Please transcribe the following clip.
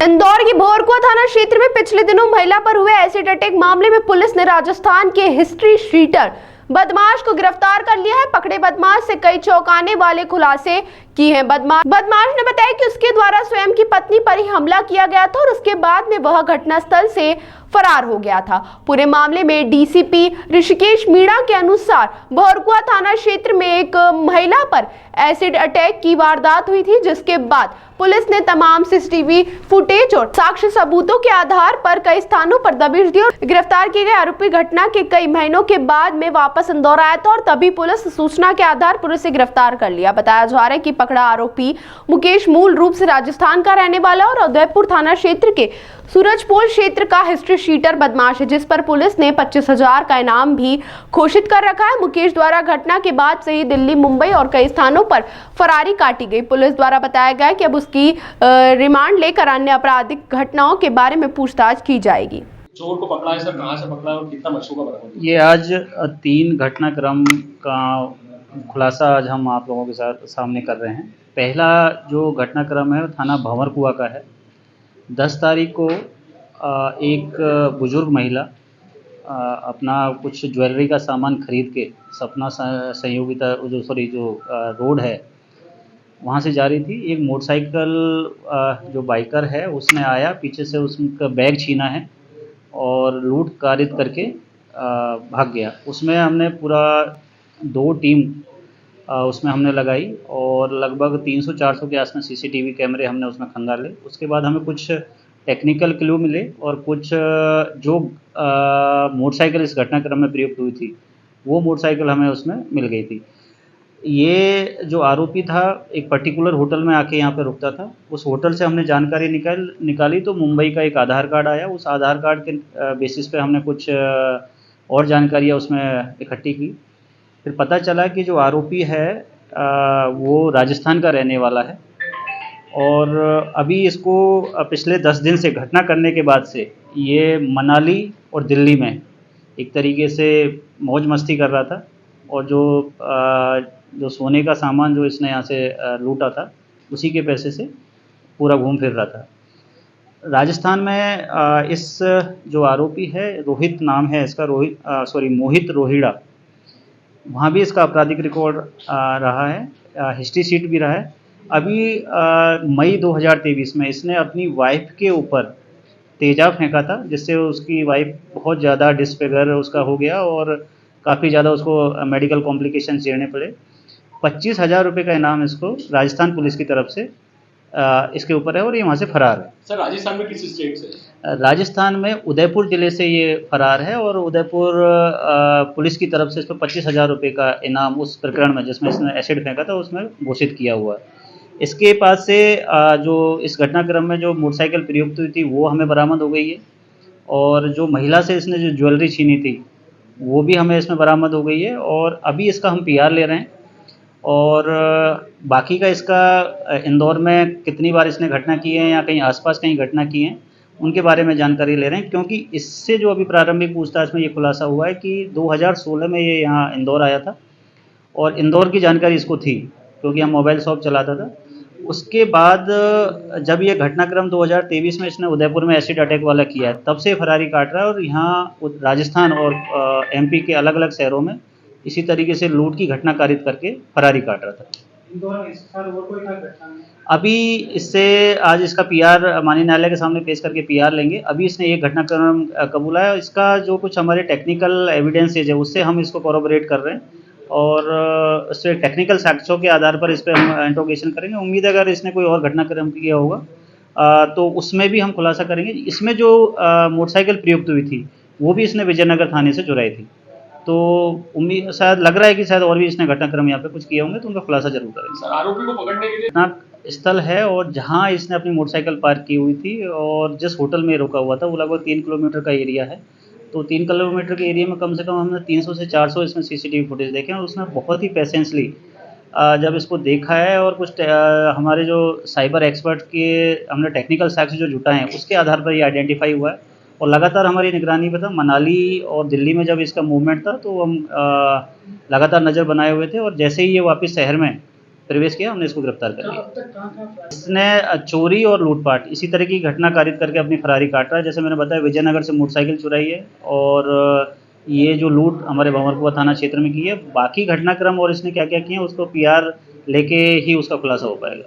इंदौर की भोरकुआ थाना क्षेत्र में पिछले दिनों महिला पर हुए एसिड अटैक मामले में पुलिस ने राजस्थान के हिस्ट्री शीटर बदमाश को गिरफ्तार कर लिया है। पकड़े बदमाश से कई चौंकाने वाले खुलासे किए हैं। बदमाश ने बताया कि उसके द्वारा स्वयं की पत्नी पर ही हमला किया गया था और उसके बाद में वह घटनास्थल से फरार हो गया था। पूरे मामले में डीसीपी ऋषिकेश मीणा के अनुसार भोरकुआ थाना क्षेत्र में एक महिला पर एसिड अटैक की वारदात हुई थी, जिसके बाद पुलिस ने तमाम सीसीटीवी फुटेज और साक्ष्य सबूतों के आधार पर कई स्थानों पर दबिश दी और गिरफ्तार किए गए आरोपी घटना के कई महीनों के बाद में वापस इंदौर आया था और तभी पुलिस सूचना के आधार पर उसे गिरफ्तार कर लिया। बताया जा रहा है कि पकड़ा आरोपी मुकेश मूल रूप से राजस्थान का रहने वाला और उदयपुर थाना क्षेत्र के सूरजपोल क्षेत्र का हिस्ट्री शीटर बदमाश है, जिस पर पुलिस ने 25,000 का इनाम भी घोषित कर रखा है। मुकेश द्वारा घटना के बाद से ही दिल्ली, मुंबई और कई स्थानों पर फरारी काटी गई। पुलिस द्वारा बताया गया कि अब उसकी रिमांड लेकर अन्य आपराधिक घटनाओं के बारे में पूछताछ की जाएगी। चोर को पकड़ा है सर, कहाँ से पकड़ा है और कितना मशहूर का बरामद? ये आज 3 घटनाक्रम का खुलासा आज हम आप लोगों के साथ सामने कर रहे हैं। पहला जो घटनाक्रम है थाना भंवरकुआ का है। 10 तारीख को एक बुजुर्ग महिला अपना कुछ ज्वेलरी का सामान खरीद के सपना संयोगिता जो रोड है वहाँ से जा रही थी। एक मोटरसाइकिल जो बाइकर है उसने आया, पीछे से उसका बैग छीना है और लूट कारित करके भाग गया। उसमें हमने पूरा 2 टीम उसमें हमने लगाई और लगभग 300-400 के आसपास सीसीटीवी कैमरे हमने उसमें खंगाले। उसके बाद हमें कुछ टेक्निकल क्लू मिले और कुछ जो मोटरसाइकिल इस घटनाक्रम में प्रयुक्त हुई थी वो मोटरसाइकिल हमें उसमें मिल गई थी। ये जो आरोपी था एक पर्टिकुलर होटल में आके यहाँ पे रुकता था। उस होटल से हमने जानकारी निकाली तो मुंबई का एक आधार कार्ड आया। उस आधार कार्ड के बेसिस पे हमने कुछ और जानकारियाँ उसमें इकट्ठी की। फिर पता चला कि जो आरोपी है वो राजस्थान का रहने वाला है और अभी इसको पिछले 10 दिन से घटना करने के बाद से ये मनाली और दिल्ली में एक तरीके से मौज मस्ती कर रहा था और जो सोने का सामान जो इसने यहाँ से लूटा था उसी के पैसे से पूरा घूम फिर रहा था। राजस्थान में इस जो आरोपी है रोहित नाम है इसका, मोहित रोहिड़ा, वहाँ भी इसका आपराधिक रिकॉर्ड रहा है, हिस्ट्री शीट भी रहा है। अभी मई 2023 में इसने अपनी वाइफ के ऊपर तेजाब फेंका था, जिससे उसकी वाइफ बहुत ज़्यादा डिसफिगर उसका हो गया और काफ़ी ज़्यादा उसको मेडिकल कॉम्प्लिकेशन झेलने पड़े। 25,000 रुपये का इनाम इसको राजस्थान पुलिस की तरफ से इसके ऊपर है और ये वहाँ से फरार है। सर राजस्थान में किस स्टेट से? राजस्थान में उदयपुर ज़िले से ये फरार है और उदयपुर पुलिस की तरफ से इस पर 25,000 रुपये का इनाम उस प्रकरण में जिसमें इसने एसिड फेंका था उसमें घोषित किया हुआ है। इसके पास से जो इस घटनाक्रम में जो मोटरसाइकिल प्रयुक्त हुई थी वो हमें बरामद हो गई है और जो महिला से इसने जो ज्वेलरी छीनी थी वो भी हमें इसमें बरामद हो गई है और अभी इसका हम PR ले रहे हैं और बाकी का इसका इंदौर में कितनी बार इसने घटना की है या कहीं आसपास कहीं घटना की है उनके बारे में जानकारी ले रहे हैं, क्योंकि इससे जो अभी प्रारंभिक पूछताछ में ये खुलासा हुआ है कि 2016 में ये यहाँ इंदौर आया था और इंदौर की जानकारी इसको थी क्योंकि हम मोबाइल शॉप चलाता था। उसके बाद जब ये घटनाक्रम 2023 में इसने उदयपुर में एसिड अटैक वाला किया है तब से फरारी काट रहा है और यहाँ राजस्थान और MP के अलग अलग शहरों में इसी तरीके से लूट की घटना कारित करके फरारी काट रहा था। अभी इससे आज इसका PR माननीय न्यायालय के सामने पेश करके PR लेंगे। अभी इसने एक घटनाक्रम कबूला है। इसका जो कुछ हमारे टेक्निकल एविडेंसेज है उससे हम इसको कॉरोबोरेट कर रहे हैं और उससे टेक्निकल साक्ष्यों के आधार पर इस पर हम इंट्रोगेशन करेंगे। उम्मीद है अगर इसने कोई और घटनाक्रम किया होगा तो उसमें भी हम खुलासा करेंगे। इसमें जो मोटरसाइकिल प्रयुक्त हुई थी वो भी इसने विजयनगर थाने से चुराई थी, तो उम्मीद शायद लग रहा है कि शायद और भी इसने घटनाक्रम यहाँ पे कुछ किए होंगे तो उनका खुलासा जरूर करेंगे। सर आरोपी को पकड़ने के लिए घटना स्थल है और जहाँ इसने अपनी मोटरसाइकिल पार्क की हुई थी और जिस होटल में रुका हुआ था वो लगभग 3 किलोमीटर का एरिया है। तो 3 किलोमीटर के एरिया में कम से कम हमने 300 से 400 इसमें CCTV फुटेज देखे और उसने बहुत ही पेशेंसली जब इसको देखा है और कुछ हमारे जो साइबर एक्सपर्ट के हमने टेक्निकल साक्ष्य जो जुटाए हैं उसके आधार पर ये आइडेंटिफाई हुआ है और लगातार हमारी निगरानी पे था। मनाली और दिल्ली में जब इसका मूवमेंट था तो हम लगातार नज़र बनाए हुए थे और जैसे ही ये वापस शहर में प्रवेश किया, हमने इसको गिरफ्तार कर लिया। इसने चोरी और लूटपाट इसी तरह की घटना कारित करके अपनी फरारी काट रहा है। जैसे मैंने बताया, विजयनगर से मोटरसाइकिल चुराई है और ये जो लूट हमारे भंवरकुआ थाना क्षेत्र में की है। बाकी घटनाक्रम और इसने क्या क्या किए हैं उसको PR लेके ही उसका खुलासा हो पाएगा।